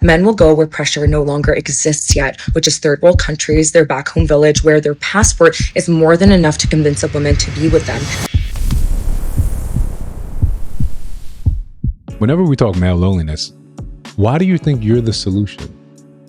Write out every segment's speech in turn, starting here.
Men will go where pressure no longer exists yet, which is third world countries, their back home village, where their passport is more than enough to convince a woman to be with them. Whenever we talk male loneliness, why do you think you're the solution?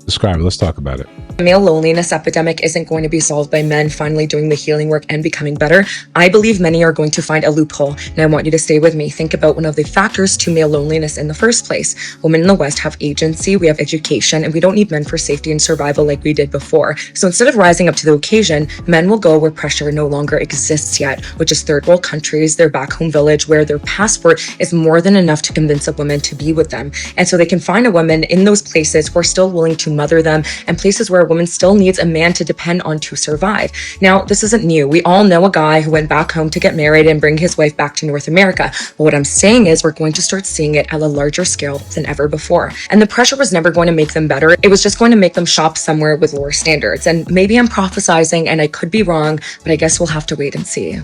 Describe it. Let's talk about it. The male loneliness epidemic isn't going to be solved by men finally doing the healing work and becoming better. I believe many are going to find a loophole, and I want you to stay with me. Think about one of the factors to male loneliness in the first place. Women in the West have agency, we have education, and we don't need men for safety and survival like we did before. So instead of rising up to the occasion, men will go where pressure no longer exists yet, which is third world countries, their back home village, where their passport is more than enough to convince a woman to be with them. And so they can find a woman in those places who are still willing to mother them, and places where a woman still needs a man to depend on to survive. Now, this isn't new. We all know a guy who went back home to get married and bring his wife back to North America. But what I'm saying is we're going to start seeing it at a larger scale than ever before. And the pressure was never going to make them better. It was just going to make them shop somewhere with lower standards. And maybe I'm prophesizing and I could be wrong, but I guess we'll have to wait and see.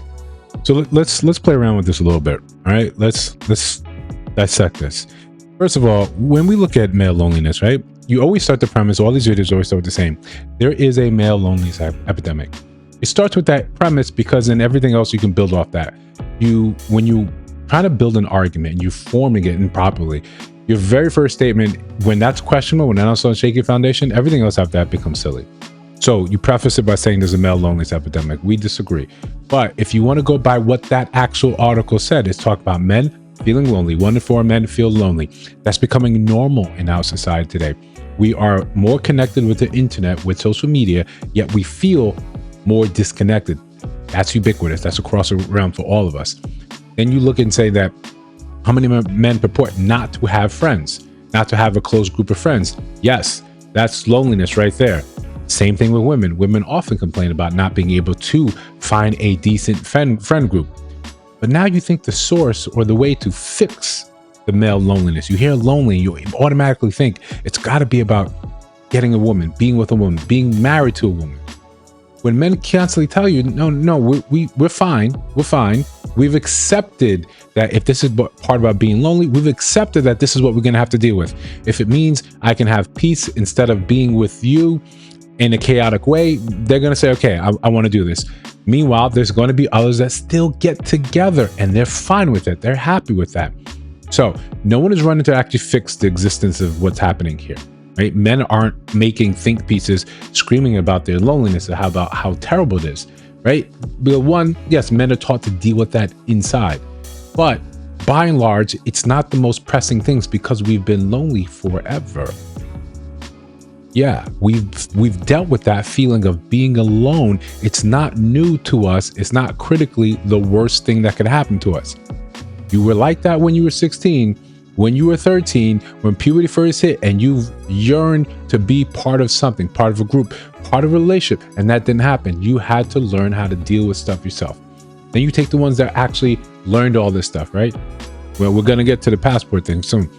So let's play around with this a little bit. All right, let's dissect this. First of all, when we look at male loneliness, right? You always start the premise, all these videos always start with the same. There is a male loneliness epidemic. It starts with that premise because then everything else you can build off that. When you try to build an argument and you're forming it improperly, your very first statement, when that's questionable, when that's on shaky foundation, everything else after that becomes silly. So you preface it by saying there's a male loneliness epidemic. We disagree. But if you want to go by what that actual article said, it's talk about men feeling lonely. 1 in 4 men feel lonely. That's becoming normal in our society today. We are more connected with the internet, with social media, yet we feel more disconnected. That's ubiquitous. That's across the realm for all of us. Then you look and say that how many men purport not to have friends, not to have a close group of friends? Yes, that's loneliness right there. Same thing with women. Women often complain about not being able to find a decent friend group. But now you think the source or the way to fix the male loneliness. You hear lonely, you automatically think it's got to be about getting a woman, being with a woman, being married to a woman. When men constantly tell you, no, we're fine, we've accepted that if this is part about being lonely, we've accepted that this is what we're going to have to deal with. If it means I can have peace instead of being with you in a chaotic way, they're going to say, okay, I want to do this. Meanwhile, there's going to be others that still get together and they're fine with it. They're happy with that. So no one is running to actually fix the existence of what's happening here, right? Men aren't making think pieces screaming about their loneliness or about how terrible it is, right? But one, yes, men are taught to deal with that inside, but by and large, it's not the most pressing things because we've been lonely forever. Yeah, we've dealt with that feeling of being alone. It's not new to us. It's not critically the worst thing that could happen to us. You were like that when you were 16, when you were 13, when puberty first hit, and you yearned to be part of something, part of a group, part of a relationship, and that didn't happen. You had to learn how to deal with stuff yourself. Then you take the ones that actually learned all this stuff, right? Well, we're going to get to the passport thing soon.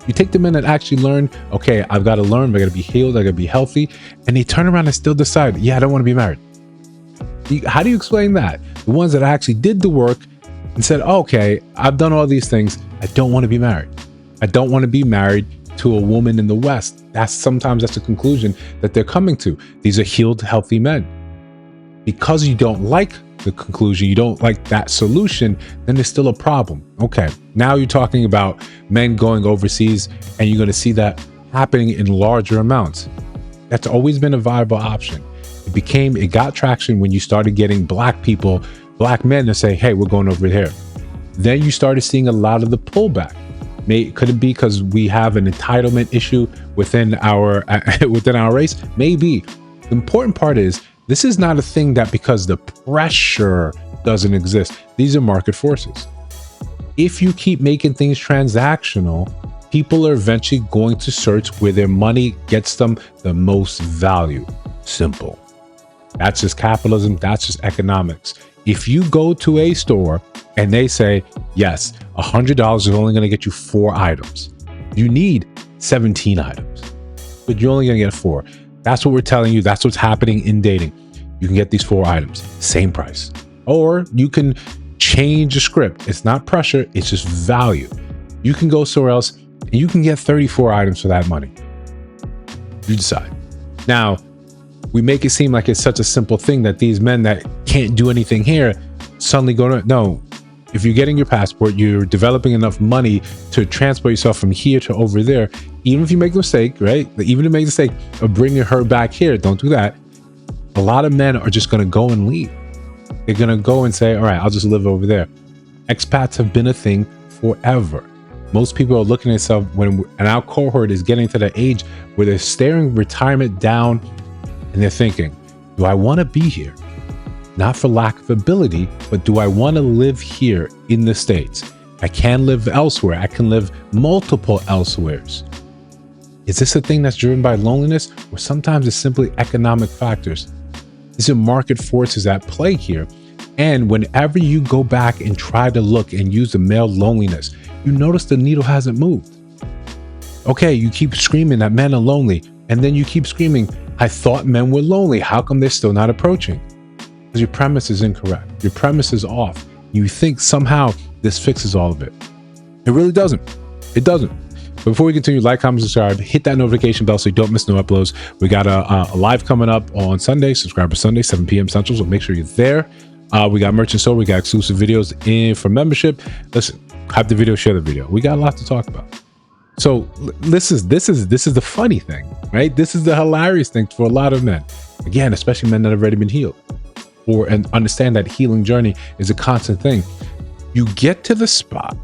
You take the men that actually learned, okay, I've got to learn, I got to be healed, I got to be healthy, and they turn around and still decide, yeah, I don't want to be married. How do you explain that? The ones that actually did the work and said, okay, I've done all these things, I don't want to be married. I don't want to be married to a woman in the West. Sometimes that's the conclusion that they're coming to. These are healed, healthy men. Because you don't like the conclusion, you don't like that solution, then there's still a problem. Okay, now you're talking about men going overseas, and you're going to see that happening in larger amounts. That's always been a viable option. It got traction when you started getting black men to say, hey, we're going over here. Then you started seeing a lot of the pullback. Could it be because we have an entitlement issue within our race? Maybe. The important part is this is not a thing that because the pressure doesn't exist. These are market forces. If you keep making things transactional, people are eventually going to search where their money gets them the most value. Simple. That's just capitalism. That's just economics. If you go to a store and they say, yes, $100 is only going to get you 4 items. You need 17 items, but you're only going to get 4. That's what we're telling you. That's what's happening in dating. You can get these 4 items, same price. Or you can change the script. It's not pressure. It's just value. You can go somewhere else and you can get 34 items for that money. You decide. Now, we make it seem like it's such a simple thing that these men that can't do anything here suddenly go to, no. If you're getting your passport, you're developing enough money to transport yourself from here to over there. Even if you make the mistake, right? Even to make the mistake of bringing her back here, don't do that. A lot of men are just going to go and leave. They're going to go and say, all right, I'll just live over there. Expats have been a thing forever. Most people are looking at themselves and our cohort is getting to the age where they're staring retirement down and they're thinking, do I want to be here? Not for lack of ability, but do I want to live here in the States? I can live elsewhere. I can live multiple elsewheres. Is this a thing that's driven by loneliness, or sometimes it's simply economic factors? These are market forces at play here. And whenever you go back and try to look and use the male loneliness, you notice the needle hasn't moved. Okay, you keep screaming that men are lonely, and then you keep screaming, I thought men were lonely. How come they're still not approaching? Because your premise is incorrect. Your premise is off. You think somehow this fixes all of it. It really doesn't. It doesn't. But before we continue, like, comment, subscribe, hit that notification bell so you don't miss no uploads. We got a live coming up on Sunday, Subscriber Sunday, 7 p.m. Central, so make sure you're there. We got merch and store. We got exclusive videos in for membership. Listen, hype the video, share the video. We got a lot to talk about. So this is the funny thing, right? This is the hilarious thing for a lot of men. Again, especially men that have already been healed, and understand that healing journey is a constant thing. You get to the spot,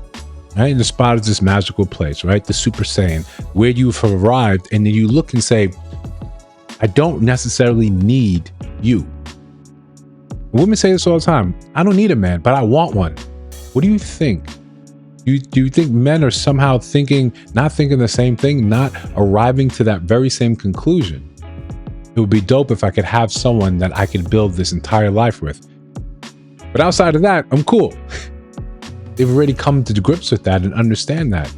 right? And the spot is this magical place, right? The Super Saiyan, where you've arrived, and then you look and say, I don't necessarily need you. Women say this all the time. I don't need a man, but I want one. What do you think? Do you think men are somehow not thinking the same thing, not arriving to that very same conclusion? It would be dope if I could have someone that I could build this entire life with. But outside of that, I'm cool. They've already come to grips with that and understand that.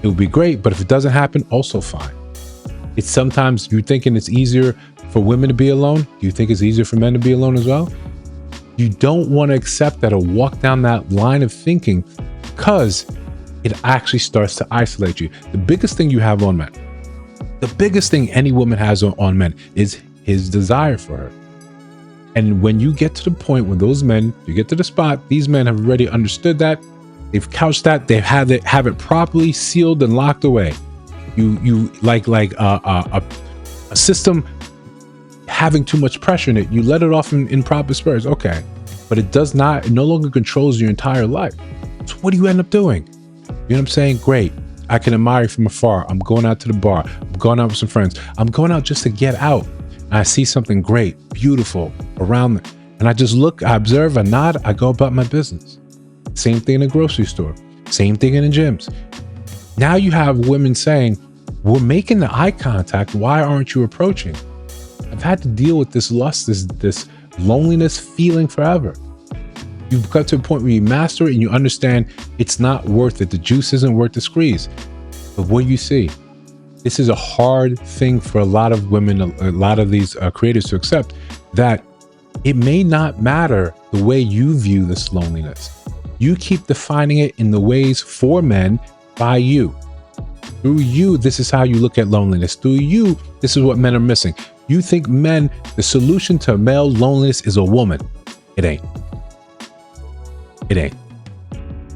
It would be great, but if it doesn't happen, also fine. It's sometimes you're thinking it's easier for women to be alone. Do you think it's easier for men to be alone as well? You don't want to accept that or walk down that line of thinking, because it actually starts to isolate you. The biggest thing you have on men, the biggest thing any woman has on men is his desire for her. And when you get to the point when those men, you get to the spot, these men have already understood that, they've couched that, they've have it properly sealed and locked away. You like a system having too much pressure in it. You let it off in proper spurs, okay, but it no longer controls your entire life. So what do you end up doing? You know what I'm saying? Great. I can admire you from afar. I'm going out to the bar. I'm going out with some friends. I'm going out just to get out. And I see something great, beautiful around me. And I just look, I observe, I nod, I go about my business. Same thing in a grocery store. Same thing in the gyms. Now you have women saying, we're making the eye contact. Why aren't you approaching? I've had to deal with this lust, this loneliness feeling forever. You've got to a point where you master it and you understand it's not worth it. The juice isn't worth the squeeze. But what do you see? This is a hard thing for a lot of women, a lot of these creators to accept, that it may not matter the way you view this loneliness. You keep defining it in the ways for men by you. Through you, this is how you look at loneliness. Through you, this is what men are missing. You think men, the solution to male loneliness is a woman. It ain't. It ain't.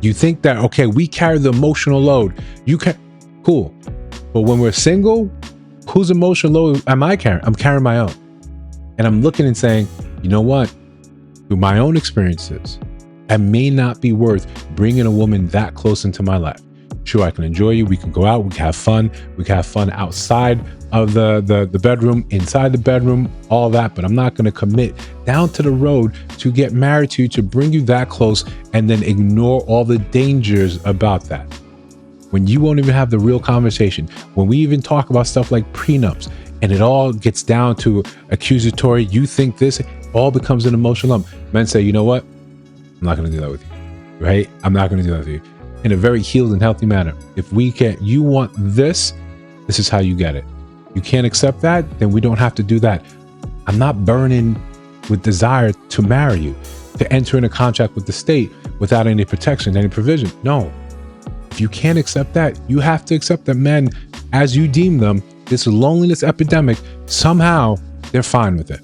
You think that, okay, we carry the emotional load. You can, cool. But when we're single, whose emotional load am I carrying? I'm carrying my own. And I'm looking and saying, you know what? Through my own experiences, I may not be worth bringing a woman that close into my life. Sure, I can enjoy you. We can go out. We can have fun. We can have fun outside of the bedroom, inside the bedroom, all that. But I'm not going to commit down to the road to get married to bring you that close and then ignore all the dangers about that. When you won't even have the real conversation, when we even talk about stuff like prenups and it all gets down to accusatory, you think this, all becomes an emotional lump. Men say, you know what? I'm not going to do that with you, right? I'm not going to do that with you. In a very healed and healthy manner. If we can't, you want this is how you get it. You can't accept that, then we don't have to do that. I'm not burning with desire to marry you, to enter in a contract with the state without any protection, any provision. No. If you can't accept that, you have to accept that men, as you deem them, this loneliness epidemic, somehow they're fine with it.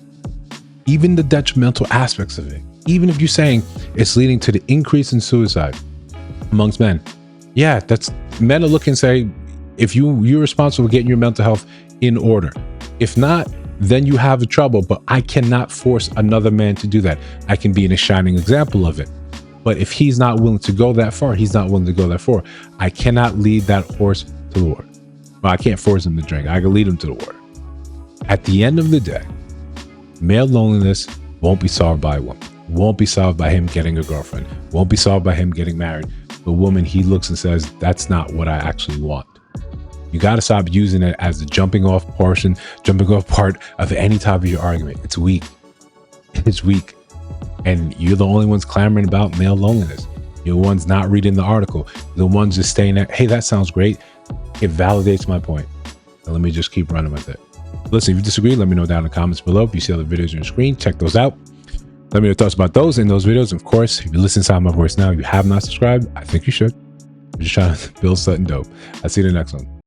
Even the detrimental aspects of it, even if you're saying it's leading to the increase in suicide amongst men. Yeah, that's men are looking and say, if you're responsible for getting your mental health in order. If not, then you have a trouble, but I cannot force another man to do that. I can be in a shining example of it. But if he's not willing to go that far, he's not willing to go that far. I cannot lead that horse to the water. Well, I can't force him to drink. I can lead him to the water. At the end of the day, male loneliness won't be solved by a woman. Won't be solved by him getting a girlfriend. Won't be solved by him getting married. The woman, he looks and says, that's not what I actually want. You got to stop using it as the jumping off part of any type of your argument. It's weak. It's weak. And you're the only ones clamoring about male loneliness. You're the ones not reading the article. You're the ones just saying that, hey, that sounds great. It validates my point. And let me just keep running with it. Listen, if you disagree, let me know down in the comments below. If you see other videos on your screen, check those out. Let me know your thoughts about those in those videos. Of course, if you listen to my voice now, if you have not subscribed, I think you should. I'm just trying to build something dope. I'll see you in the next one.